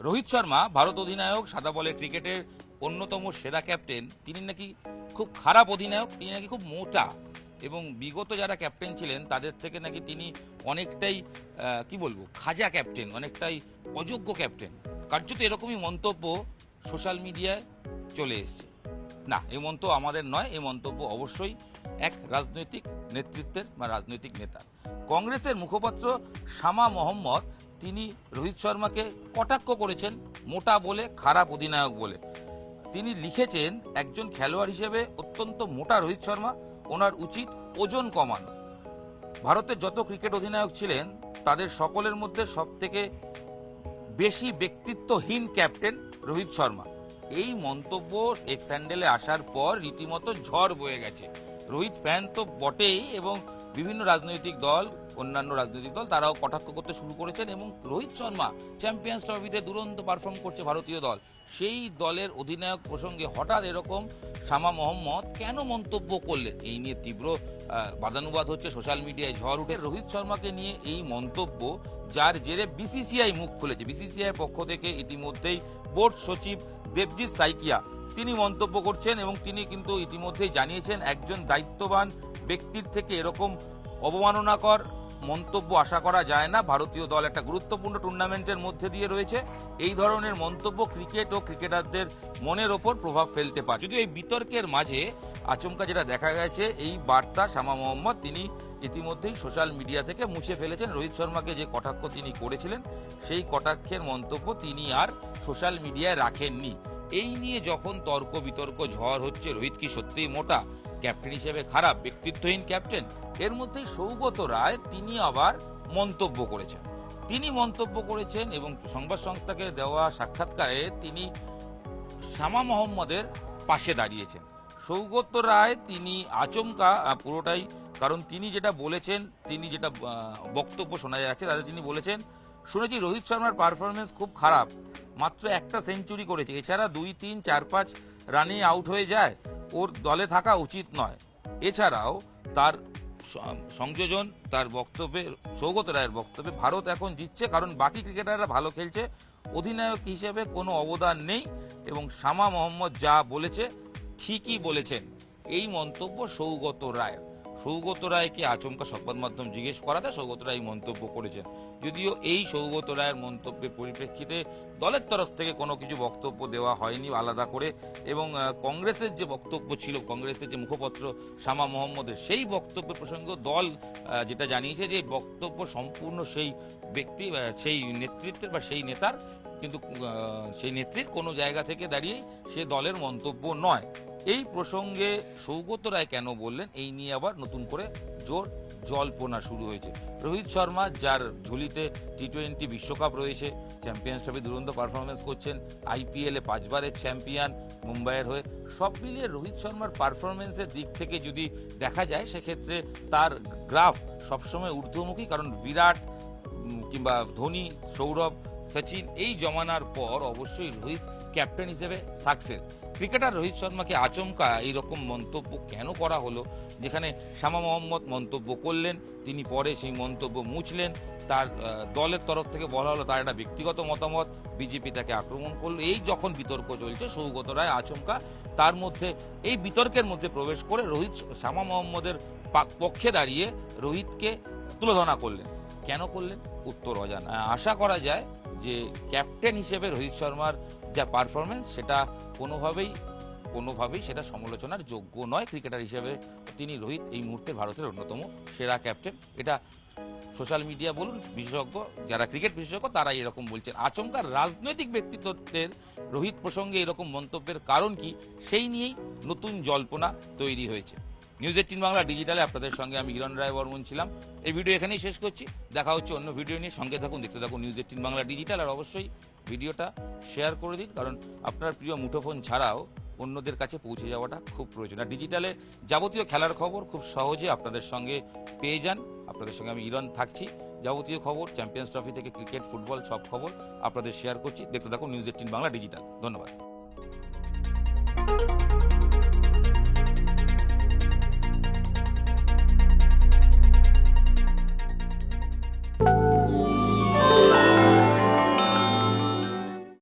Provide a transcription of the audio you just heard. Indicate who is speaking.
Speaker 1: রোহিত শর্মা ভারত অধিনায়ক, সাদা বলের ক্রিকেটের অন্যতম সেরা ক্যাপ্টেন। তিনি নাকি খুব খারাপ অধিনায়ক, তিনি নাকি খুব মোটা, এবং বিগত যারা ক্যাপ্টেন ছিলেন তাদের থেকে নাকি তিনি অনেকটাই কি বলবো খাজা ক্যাপ্টেন, অনেকটাই অযোগ্য ক্যাপ্টেন। কার্যত এরকমই মন্তব্য সোশ্যাল মিডিয়ায় চলে এসছে। না, এই মন্তব্য আমাদের নয়, এই মন্তব্য অবশ্যই এক রাজনৈতিক নেতৃত্বের বা রাজনৈতিক নেতা। কংগ্রেসের মুখপাত্র শামা মোহাম্মদ তিনি রোহিত শর্মাকে কটাক্ষ করেছেন মোটা বলে, খারাপ অধিনায়ক বলে। তিনি লিখেছেন, একজন খেলোয়াড় হিসেবে অত্যন্ত মোটা রোহিত শর্মা, ওনার উচিত ওজন কমানো। ভারতের যত ক্রিকেট অধিনায়ক ছিলেন তাদের সকলের মধ্যে সবথেকে বেশি ব্যক্তিত্বহীন ক্যাপ্টেন রোহিত শর্মা। এই মন্তব্য এক্স স্যান্ডেলে আসার পর রীতিমতো ঝড় বয়ে গেছে। রোহিত ফ্যান তো বটেই, এবং বিভিন্ন রাজনৈতিক দল, অন্যান্য রাজনৈতিক দল তারাও কটাক্ষ করতে শুরু করেছেন। এবং রোহিত শর্মা চ্যাম্পিয়ন্স ট্রফিতে দুরন্ত পারফর্ম করছে ভারতীয় দল, সেই দলের অধিনায়ক প্রসঙ্গে হঠাৎ এরকম শামা মোহাম্মদ কেন মন্তব্য করলেন, এই নিয়ে তীব্র বাদানুবাদ হচ্ছে, সোশ্যাল মিডিয়ায় ঝড় উঠে। রোহিত শর্মাকে নিয়ে এই মন্তব্য, যার জেরে বিসিসিআই মুখ খুলেছে। বিসিসিআই পক্ষ থেকে ইতিমধ্যেই বোর্ড সচিব দেবজিৎ সাইকিয়া তিনি মন্তব্য করছেন, এবং তিনি কিন্তু ইতিমধ্যেই জানিয়েছেন একজন দায়িত্ববান ব্যক্তির থেকে এরকম অবমাননাকর মন্তব্য আশা করা যায় না। ভারতীয় দল একটা গুরুত্বপূর্ণ টুর্নামেন্টের মধ্যে দিয়ে রয়েছে, এই ধরনের মন্তব্য ক্রিকেট ও ক্রিকেটারদের মনের ওপর প্রভাব ফেলতে পারে। যদিও এই বিতর্কের মাঝে আচমকা যেটা দেখা গেছে, এই বার্তা শামা মোহাম্মদ তিনি ইতিমধ্যেই সোশ্যাল মিডিয়া থেকে মুছে ফেলেছেন। রোহিত শর্মাকে যে কটাক্ষ তিনি করেছিলেন, সেই কটাক্ষের মন্তব্য তিনি আর সোশ্যাল মিডিয়ায় রাখেননি। এই নিয়ে যখন তর্ক বিতর্ক ঝড় হচ্ছে, রোহিত কি সত্যিই মোটা, ক্যাপ্টেন হিসেবে খারাপ, ব্যক্তিত্বহীন ক্যাপ্টেন, এর মধ্যে সৌগত রায় তিনি আবার মন্তব্য করেছেন। তিনি মন্তব্য করেছেন এবং সংবাদ সংস্থাকে দেওয়া সাক্ষাৎকারে তিনি শামা মোহাম্মদের পাশে দাঁড়িয়েছেন। সৌগত রায় তিনি আচমকা পুরোটাই, কারণ তিনি যেটা বলেছেন, তিনি যেটা বক্তব্য শোনা যাচ্ছে তাতে তিনি বলেছেন, শুনেছি রোহিত শর্মার পারফরমেন্স খুব খারাপ, মাত্র একটা সেঞ্চুরি করেছে, এছাড়া 2, 3, 4, 5 রানে আউট হয়ে যায়, ওর দলে থাকা উচিত নয়। এছাড়াও তার সংযোজন, তার বক্তব্যে, সৌগত রায়ের বক্তব্যে, ভারত এখন জিতছে কারণ বাকি ক্রিকেটাররা ভালো খেলছে, অধিনায়ক হিসেবে কোনো অবদান নেই, এবং শামা মোহাম্মদ যা বলেছে ঠিকই বলেছেন। এই মন্তব্য সৌগত রায়। সৌগত রায়কে আচমকা সংবাদ মাধ্যম জিজ্ঞেস করাতে সৌগত রায় মন্তব্য করেছেন। যদিও এই সৌগত রায়ের মন্তব্যের পরিপ্রেক্ষিতে দলের তরফ থেকে কোনো কিছু বক্তব্য দেওয়া হয়নি আলাদা করে, এবং কংগ্রেসের যে বক্তব্য ছিল, কংগ্রেসের যে মুখপত্র শামা মোহাম্মদের, সেই বক্তব্য প্রসঙ্গে দল যেটা জানিয়েছে যে বক্তব্য সম্পূর্ণ সেই ব্যক্তি, সেই নেতৃত্বের বা সেই নেতার, কিন্তু সেই নেত্রীর কোনো জায়গা থেকে দাঁড়িয়ে সে দলের মন্তব্য নয়। এই প্রসঙ্গে সৌগত রায় কেন বললেন, এই নিয়ে আবার নতুন করে জোর জল্পনা শুরু হয়েছে। রোহিত শর্মা, যার ঝুলিতে টি20 বিশ্বকাপ রয়েছে, চ্যাম্পিয়ন্স ট্রফি দুরন্ত পারফরমেন্স করছেন, আইপিএলে 5 বারের চ্যাম্পিয়ন মুম্বাইয়ের হয়ে, সব মিলিয়ে রোহিত শর্মার পারফরমেন্সের দিক থেকে যদি দেখা যায়, সেক্ষেত্রে তার গ্রাফ সবসময় ঊর্ধ্বমুখী। কারণ বিরাট কিংবা ধোনি, সৌরভ, সচিন এই জমানার পর অবশ্যই রোহিত ক্যাপ্টেন হিসেবে সাকসেস। ক্রিকেটার রোহিত শর্মাকে আচমকা এইরকম মন্তব্য কেন করা হলো, যেখানে শামা মোহাম্মদ মন্তব্য করলেন, তিনি পরে সেই মন্তব্য মুছলেন, তার দলের তরফ থেকে বলা হলো তার একটা ব্যক্তিগত মতামত, বিজেপি তাকে আক্রমণ করলো। এই যখন বিতর্ক চলছে, সৌগত রায় আচমকা তার মধ্যে, এই বিতর্কের মধ্যে প্রবেশ করে রোহিত শামা মোহাম্মদের পক্ষে দাঁড়িয়ে রোহিতকে তুলোধনা করলেন। কেন করলেন উত্তর অজানা। আশা করা যায় যে ক্যাপ্টেন হিসেবে রোহিত শর্মার যা পারফরমেন্স, সেটা কোনোভাবেই সেটা সমালোচনার যোগ্য নয়। ক্রিকেটার হিসেবে তিনি, রোহিত এই মুহূর্তে ভারতের অন্যতম সেরা ক্যাপ্টেন। এটা সোশ্যাল মিডিয়া বলুন, বিশেষজ্ঞ যারা ক্রিকেট বিশেষজ্ঞ তারাই এরকম বলছেন। আচমকা রাজনৈতিক ব্যক্তিত্বের রোহিত প্রসঙ্গে এরকম মন্তব্যের কারণ কি, সেই নিয়েই নতুন জল্পনা তৈরি হয়েছে। নিউজ18 বাংলা ডিজিটালে আপনাদের সঙ্গে আমি হিরণ রায় বর্মন ছিলাম। এই ভিডিও এখানেই শেষ করছি, দেখা হচ্ছে অন্য ভিডিও নিয়ে। সঙ্গে থাকুন, দেখতে থাকুন নিউজ18 বাংলা ডিজিটাল, আর অবশ্যই ভিডিওটা শেয়ার করে দিন, কারণ আপনার প্রিয় মুঠোফোন ছাড়াও অন্যদের কাছে পৌঁছে যাওয়াটা খুব প্রয়োজন। আর ডিজিটালে যাবতীয় খেলার খবর খুব সহজে আপনাদের সঙ্গে পেয়ে যান। আপনাদের সঙ্গে আমি হিরণ থাকছি। যাবতীয় খবর, চ্যাম্পিয়ন্স ট্রফি থেকে ক্রিকেট, ফুটবল, সব খবর আপনাদের শেয়ার করছি। দেখতে থাকুন নিউজ18 বাংলা ডিজিটাল। ধন্যবাদ।